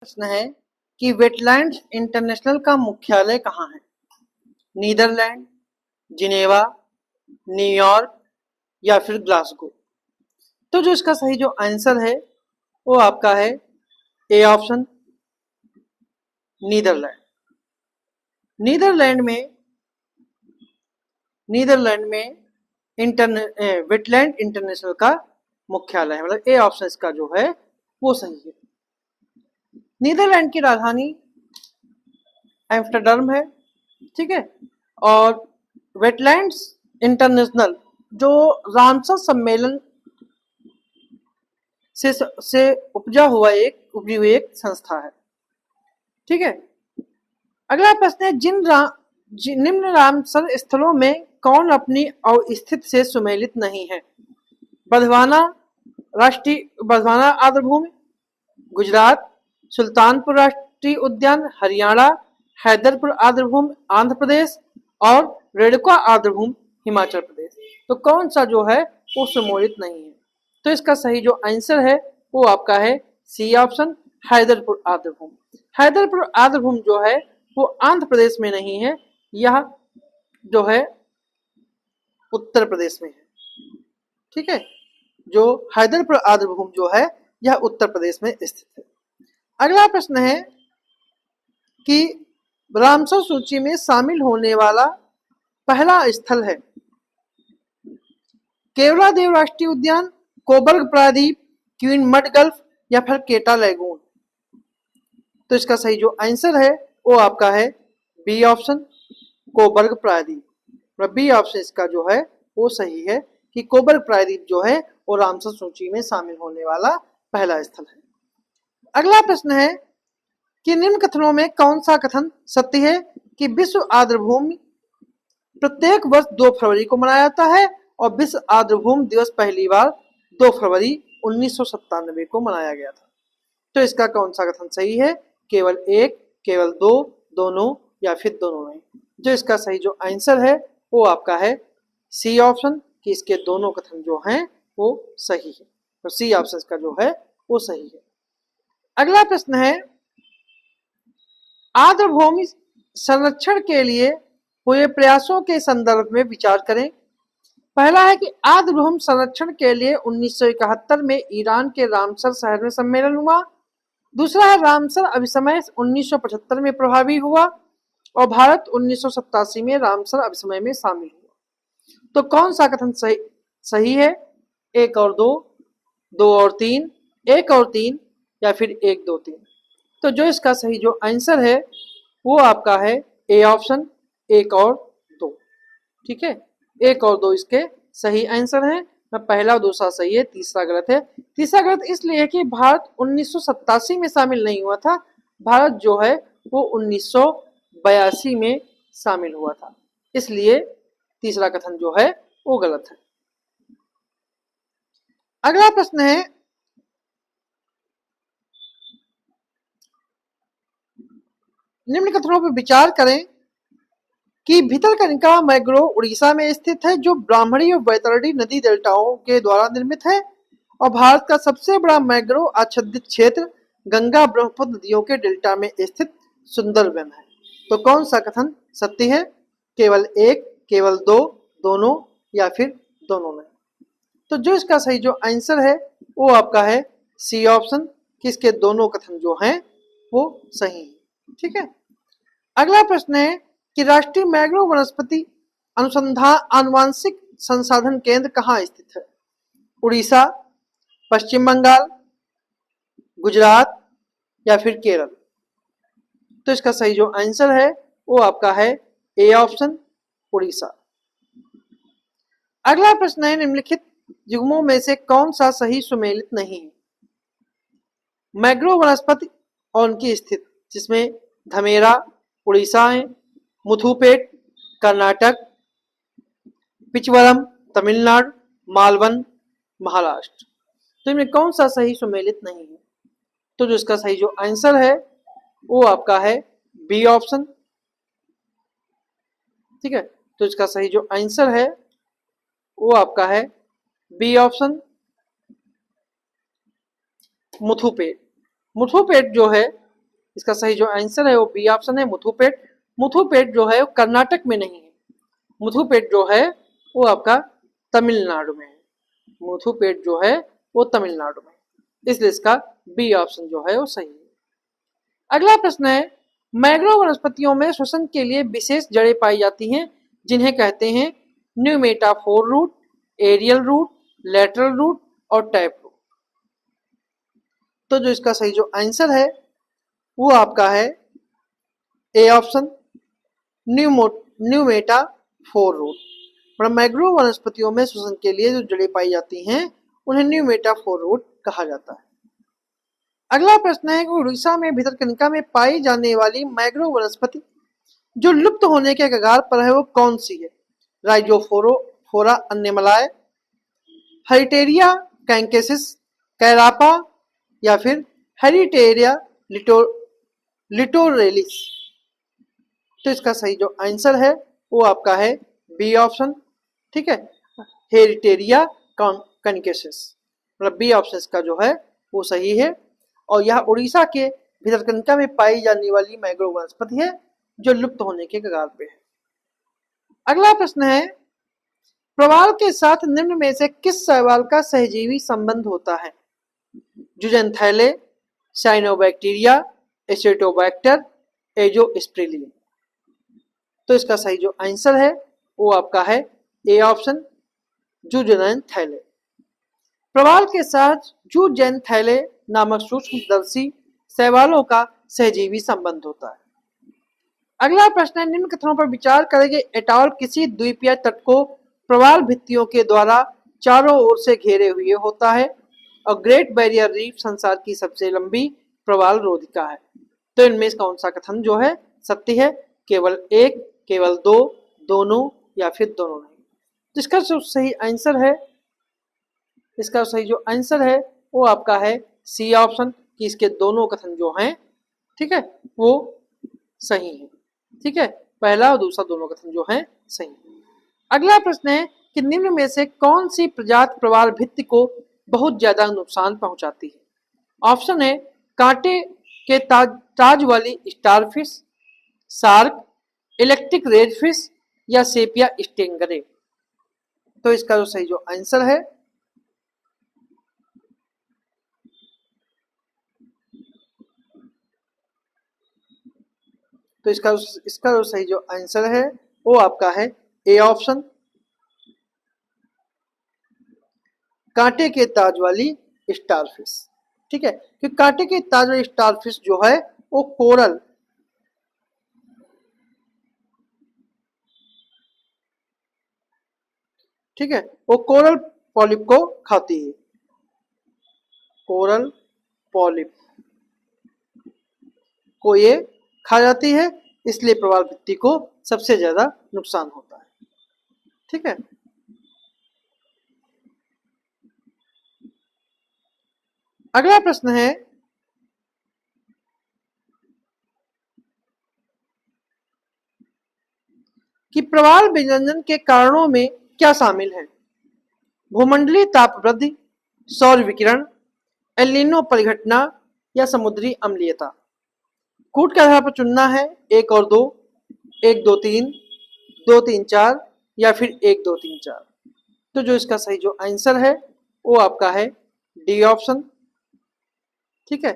प्रश्न है कि वेटलैंड्स इंटरनेशनल का मुख्यालय कहाँ है? नीदरलैंड, जिनेवा, न्यूयॉर्क या फिर ग्लासगो। तो जो इसका सही जो आंसर है वो आपका है ए ऑप्शन, नीदरलैंड। नीदरलैंड में वेटलैंड इंटरनेशनल का मुख्यालय है, मतलब ए ऑप्शन इसका जो है वो सही है। नीदरलैंड की राजधानी एम्स्टर्डम है, ठीक है। और वेटलैंड्स इंटरनेशनल जो रामसर सम्मेलन से उपजी हुई एक संस्था है, ठीक है। अगला प्रश्न है निम्न रामसर स्थलों में कौन अपनी अवस्थिति से सुमेलित नहीं है? बधवाना आर्द्रभूमि, गुजरात, सुल्तानपुर राष्ट्रीय उद्यान हरियाणा, हैदरपुर आर्द्रभूमि आंध्र प्रदेश और रेणुका आर्द्रभूमि हिमाचल प्रदेश। तो कौन सा जो है वो सुमेलित नहीं है? तो इसका सही जो आंसर है वो आपका है सी ऑप्शन, हैदरपुर आर्द्रभूमि। हैदरपुर आर्द्रभूमि जो है वो आंध्र प्रदेश में नहीं है, यह जो है उत्तर प्रदेश में है, ठीक है। जो हैदरपुर आर्द्रभूमि जो है यह उत्तर प्रदेश में स्थित है। अगला प्रश्न है कि रामसर सूची में शामिल होने वाला पहला स्थल है केवलादेव राष्ट्रीय उद्यान, कोबर्ग प्रायद्वीप, क्वीन मड गल्फ या फिर केटा लैगून। तो इसका सही जो आंसर है वो आपका है बी ऑप्शन, कोबर्ग प्रायद्वीप। बी ऑप्शन इसका जो है वो सही है कि कोबर्ग प्रायद्वीप जो है वो रामसर सूची में शामिल होने वाला पहला स्थल है। अगला प्रश्न है कि निम्न कथनों में कौन सा कथन सत्य है कि विश्व आर्द्रभूमि प्रत्येक वर्ष 2 फरवरी को मनाया जाता है और विश्व आर्द्रभूमि दिवस पहली बार 2 फरवरी 1997 को मनाया गया था? तो इसका कौन सा कथन सही है? केवल एक, केवल दो, दोनों या फिर दोनों नहीं। जो इसका सही जो आंसर है वो आपका है सी ऑप्शन कि इसके दोनों कथन जो हैं वो सही है। तो सी ऑप्शन का जो है वो सही है। अगला प्रश्न है आर्द्रभूमि संरक्षण के लिए हुए प्रयासों के संदर्भ में विचार करें। पहला है कि आर्द्रभूमि संरक्षण के लिए 1971 में ईरान के रामसर शहर में सम्मेलन हुआ। दूसरा है रामसर अभिसमय 1975 में प्रभावी हुआ और भारत 1987 में रामसर अभिसमय में शामिल हुआ। तो कौन सा कथन सही है? एक और दो, दो और तीन, एक और तीन या फिर एक दो तीन। तो जो इसका सही जो आंसर है वो आपका है ए ऑप्शन, एक और दो, ठीक है। एक और दो इसके सही आंसर हैं। पहला और दूसरा सही है, तीसरा गलत है। तीसरा गलत इसलिए है कि भारत 1987 में शामिल नहीं हुआ था, भारत जो है वो 1982 में शामिल हुआ था, इसलिए तीसरा कथन जो है वो गलत है। अगला प्रश्न है निम्न कथनों पर विचार करें कि भितरकनिका मैंग्रोव उड़ीसा में स्थित है जो ब्राह्मणी और बैतरणी नदी डेल्टाओं के द्वारा निर्मित है और भारत का सबसे बड़ा मैंग्रोव आच्छादित क्षेत्र गंगा ब्रह्मपुत्र नदियों के डेल्टा में स्थित सुंदरबन है। तो कौन सा कथन सत्य है? केवल एक, केवल दो, दोनों या फिर दोनों नहीं। तो जो इसका सही जो आंसर है वो आपका है सी ऑप्शन कि इसके दोनों कथन जो हैं वो सही है, ठीक है। अगला प्रश्न है कि राष्ट्रीय मैंग्रोव वनस्पति अनुसंधान आनुवांशिक संसाधन केंद्र कहाँ स्थित है? उड़ीसा, पश्चिम बंगाल, गुजरात या फिर केरल। तो इसका सही जो आंसर है वो आपका है ए ऑप्शन, उड़ीसा। अगला प्रश्न है निम्नलिखित युग्मों में से कौन सा सही सुमेलित नहीं है? मैंग्रोव वनस्पति और उनकी स्थिति, जिसमें धमेरा उड़ीसा है, मुथुपेट कर्नाटक, पिचवरम तमिलनाडु, मालवन महाराष्ट्र। तो इनमें कौन सा सही सुमेलित नहीं है? तो जो इसका सही जो आंसर है वो आपका है बी ऑप्शन, ठीक है। तो इसका सही जो आंसर है वो आपका है बी ऑप्शन, मुथुपेट। मुथुपेट जो है इसका सही जो आंसर है वो बी ऑप्शन है, मुथुपेट। मुथुपेट जो है वो कर्नाटक में नहीं है, मुथुपेट जो है वो आपका तमिलनाडु में है। मुथुपेट जो है वो तमिलनाडु में, इसलिए इसका बी ऑप्शन जो है वो सही है। अगला प्रश्न है, मैंग्रोव वनस्पतियों में श्वसन के लिए विशेष जड़ें पाई जाती हैं जिन्हें कहते हैं pneumatophore root, aerial root, lateral root और टैप रूट। तो जो इसका सही जो आंसर है वो आपका है ए ऑप्शन, न्यूमेटाफोर रूट। मतलब मैंग्रोव वनस्पतियों में श्वसन के लिए जो जड़ें पाई जाती हैं उन्हें न्यूमेटाफोर रूट कहा जाता है। अगला प्रश्न है कि उड़ीसा में भितरकनिका में पाई जाने वाली मैंग्रोव वनस्पति जो लुप्त होने के कगार पर है वो कौन सी है? राइजोफोरा अन्यमलाय, हेरिटेरिया कैंकेसिस, कैरापा या फिर हेरिटेरिया लिटोरेलिस। तो इसका सही जो आंसर है वो आपका है बी ऑप्शन, ठीक है, हेरिटेरिया कैंकेसिस। मतलब बी ऑप्शन इसका जो है वो सही है और यह उड़ीसा के भितरकनिका में पाई जाने वाली मैंग्रोव वनस्पति है जो लुप्त होने के कगार पे है। अगला प्रश्न है, प्रवाल के साथ निम्न में से किस शैवाल का सहजीवी संबंध होता है? जुजेंथैले, साइनोबैक्टीरिया, एसिटोबैक्टर, एजोस्प्रिलियम। तो इसका सही जो आंसर है वो आपका है ए ऑप्शन, जुजेंथैले। प्रवाल के साथ जुजेंथैले नामक सूक्ष्मदर्शी शैवालों का सहजीवी संबंध होता है। अगला प्रश्न है, निम्न कथनों पर विचार करेंगे। एटॉल किसी द्वीपीय तट को प्रवाल भित्तियों के द्वारा चारों ओर से घेरे हुए होता है और ग्रेट बैरियर रीफ संसार की सबसे लंबी प्रवाल रोधिका है। तो इनमें से कौन सा कथन जो है सत्य है? केवल एक, केवल दो, दोनों या फिर दोनों नहीं। जिसका सही आंसर है, इसका सही जो आंसर है वो आपका है सी ऑप्शन, कि इसके दोनों कथन जो हैं, ठीक है, वो सही है। ठीक है, पहला और दूसरा दोनों कथन जो हैं सही है। अगला प्रश्न है कि निम्न में से कौन सी प्रजाति प्रवाल भित्ति को बहुत ज्यादा नुकसान पहुंचाती है? ऑप्शन है कांटे के ताज वाली स्टारफिश, शार्क, इलेक्ट्रिक रेडफिश या सेपिया स्टिंगरे। तो इसका जो सही जो आंसर है तो इसका जो सही जो आंसर है वो आपका है ए ऑप्शन, कांटे के ताज वाली स्टारफिश। ठीक है, कि कांटे के ताज वाली स्टारफिश जो है वो कोरल, ठीक है, वो कोरल पॉलिप को खाती है, कोरल पॉलिप को ये खा जाती है, इसलिए प्रवाल भित्ति को सबसे ज्यादा नुकसान होता है। ठीक है, अगला प्रश्न है कि प्रवाल विजनन के कारणों में क्या शामिल है? भूमंडलीय ताप वृद्धि, सौर विकिरण, एल नीनो परिघटना या समुद्री अम्लीयता। कूट के आधार पर चुनना है, एक और दो, एक दो तीन, दो तीन चार या फिर एक दो तीन चार। तो जो इसका सही जो आंसर है वो आपका है डी ऑप्शन। ठीक है,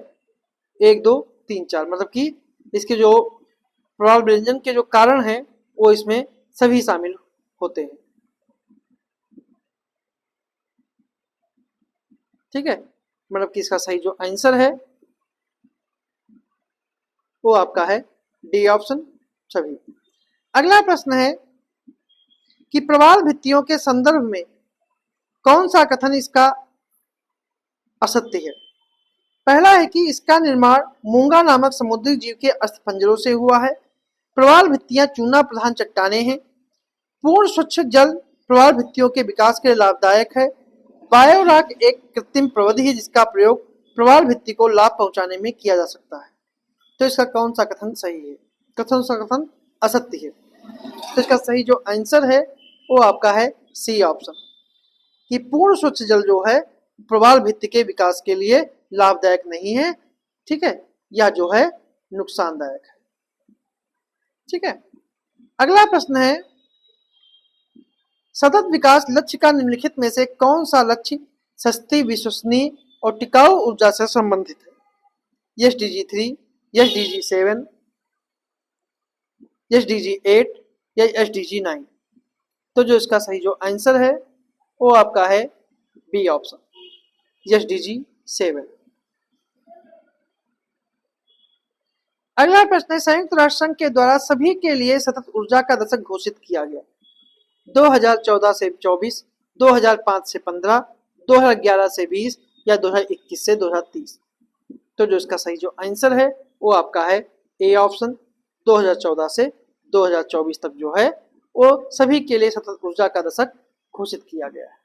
एक दो तीन चार, मतलब कि इसके जो प्रवाल विरंजन के जो कारण हैं वो इसमें सभी शामिल होते हैं। ठीक है, मतलब कि इसका सही जो आंसर है वो आपका है डी ऑप्शन सभी। अगला प्रश्न है कि प्रवाल भित्तियों के संदर्भ में कौन सा कथन इसका असत्य है? पहला है कि इसका निर्माण मूंगा नामक समुद्री जीव के अस्थिपंजरों से हुआ है। प्रवाल भित्तियां चूना प्रधान चट्टानें हैं। पूर्ण स्वच्छ जल प्रवाल भित्तियों के विकास के लिए लाभदायक है। बायोराक एक कृत्रिम प्रविधि है जिसका प्रयोग प्रवाल भित्ति को लाभ पहुंचाने में किया जा सकता है। तो इसका कौन सा कथन सही है? कथन असत्य है। तो इसका सही जो आंसर है वो आपका है सी ऑप्शन, कि पूर्ण स्वच्छ जल जो है प्रवाल भित्ति के विकास के लिए लाभदायक नहीं है। ठीक है, यह जो है नुकसानदायक है। ठीक है, अगला प्रश्न है, सतत विकास लक्ष्य का निम्नलिखित में से कौन सा लक्ष्य सस्ती, विश्वसनीय और टिकाऊ ऊर्जा से संबंधित है? एसडीजी 3, एसडीजी 7, एसडीजी 8 या एसडीजी 9? तो जो इसका सही जो आंसर है वो आपका है बी ऑप्शन, एसडीजी 7। अगला प्रश्न है, संयुक्त राष्ट्र संघ के द्वारा सभी के लिए सतत ऊर्जा का दशक घोषित किया गया 2014 से 24, 2005 से 15, 2011 से 20 या 2021 से 2030? तो जो इसका सही जो आंसर है वो आपका है ए ऑप्शन, 2014 से 2024 तक जो है वो सभी के लिए सतत ऊर्जा का दशक घोषित किया गया है।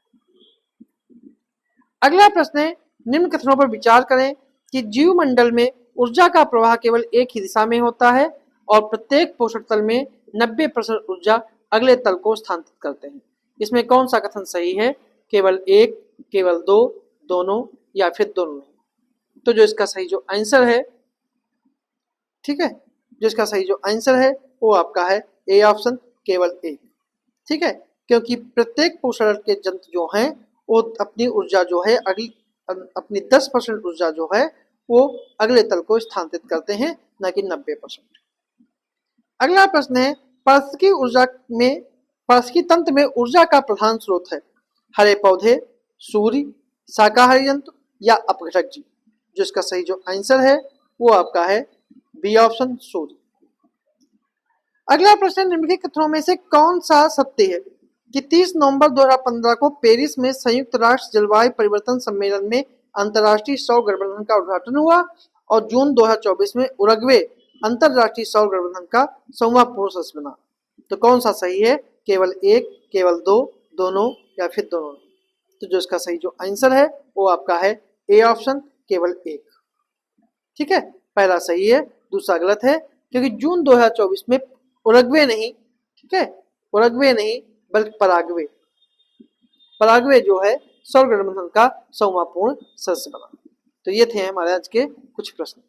अगला प्रश्न है, निम्न कथनों पर विचार करें कि जीव मंडल में ऊर्जा का प्रवाह केवल एक ही दिशा में होता है और प्रत्येक पोषक तल में 90% ऊर्जा अगले तल को स्थानांतरित करते हैं। इसमें कौन सा कथन सही है? केवल एक, केवल दो, दोनों या फिर दोनों नहीं? तो जो इसका सही जो आंसर है, ठीक है, जो इसका सही जो आंसर है वो आपका है ए ऑप्शन, केवल एक। ठीक है, क्योंकि प्रत्येक पोषक तल के जंतु जो हैं वो अपनी ऊर्जा जो है अपनी 10% ऊर्जा जो है वो अगले तल को स्थानांतरित करते हैं, न कि 90%। अगला प्रश्न है, पारिस्थितिकी तंत्र में ऊर्जा का प्रधान स्रोत है हरे पौधे, सूर्य, शाकाहारी जंतु या अपघटक जीव? जो इसका सही जो आंसर है वो आपका है बी ऑप्शन, सूर्य। अगला प्रश्न, निम्नलिखित कथनों में से कौन सा सत्य है कि 30 नवंबर 2015 को पेरिस में संयुक्त राष्ट्र जलवायु परिवर्तन सम्मेलन में अंतर्राष्ट्रीय सौर गठबंधन का उद्घाटन हुआ और जून 2024 में उरुग्वे अंतर्राष्ट्रीय सौर गठबंधन का 100वां पूर्ण सदस्य बना? तो कौन सा सही है? केवल एक, केवल दो, दोनों या फिर दोनों? तो जो इसका सही जो आंसर है वो आपका है ए ऑप्शन, केवल एक। ठीक है, पहला सही है, दूसरा गलत है, क्योंकि जून 2024 में उरुग्वे नहीं, ठीक है, उरुग्वे नहीं बल्कि पराग्वे जो है सौर गठबंधन का 100वां पूर्ण सदस्य बना। तो ये थे हमारे आज के कुछ प्रश्न।